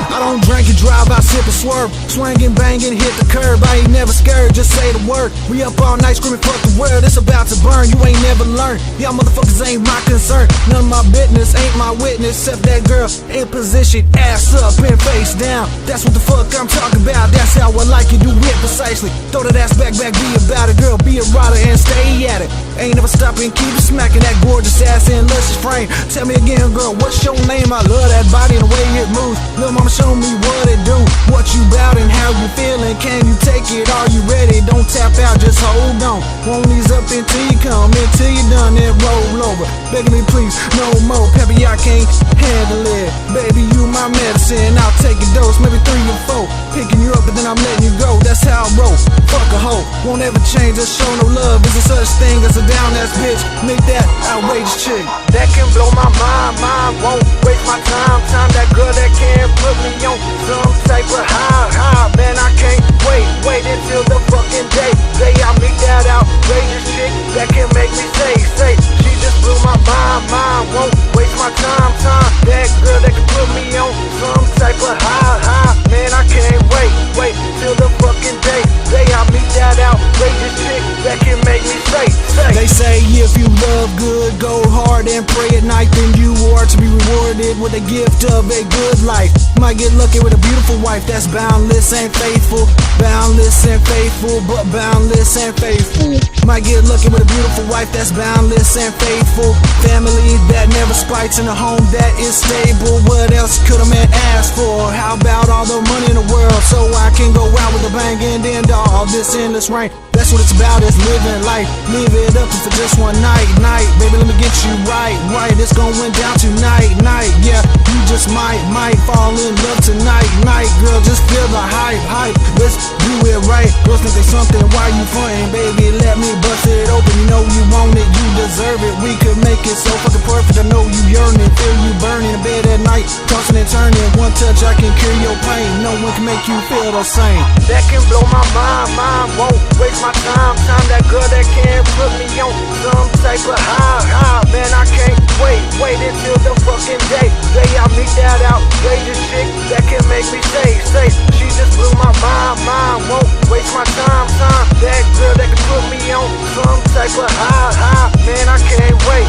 I don't drink and drive, I sip and swerve. Swinging, banging, hit the curb. I ain't never scared, just say the word. We up all night screaming, fuck the world. It's about to burn, you ain't never learned. Y'all motherfuckers ain't my concern. None of my business, ain't my witness. Except that girl in position, ass up and face down. That's what the fuck I'm talking about. That's how I like it, do it precisely. Throw that ass back, be about it. Girl, be a rider and stay at it. Ain't never stopping, keep it smacking that gorgeous ass in luscious frame. Tell me again, girl, what's your name? I love that body and the way it moves. Little mama, show me what it do, what you bout and how you feeling. Can you take it? Are you ready? Don't tap out, just hold on. Won't ease up until you come, until you done and roll over. Begging me please, no more, Peppy, I can't handle it. Baby, you my medicine, I'll take a dose, maybe 3 or 4. Picking you up and then I'm letting you go, that's how I roll. Fuck a hoe, won't ever change, just show no love. Is there such thing as a down ass bitch? Make that outrageous chick that can blow my mind, won't waste my time. That girl that can put me on some type of high, man, I can't wait until the fucking day I meet that outrageous chick that can make me say, she just blew my mind, won't waste my time. That girl that can put me on some type of high, man, I can't wait till the fucking day I meet that outrageous chick that can make me say. They say if you love good, go hard and pray at night, then you are to be rewarded with a gift of a good life. Might get lucky with a beautiful wife that's boundless and faithful, but boundless and faithful. Might get lucky with a beautiful wife that's boundless and faithful. Family that never spites and a home that is stable. What else could a man ask for? How about all the money in the world so I can go out with a bang and end all this endless rain? That's what it's about, is living life. Live it up for just one night. Baby, let me get you right. It's going down tonight. Yeah, you just might fall in love tonight. Girl, just feel the hype. Let's do it right. Girls think they something, why you frontin'? Baby, let me bust it open. You know you want it, you deserve it. We could make it so fucking perfect. I know you yearning, feel you burning in bed at night, tossing and turning. One touch, I can cure your pain. No one can make you feel the same. That can blow my mind, won't waste my time. That girl that can put me on some type of high, man, I can't wait until the fucking day I meet that outrageous chick that can make me say, she just blew my mind, won't waste my time. That girl that can put me on some type of high, man, I can't wait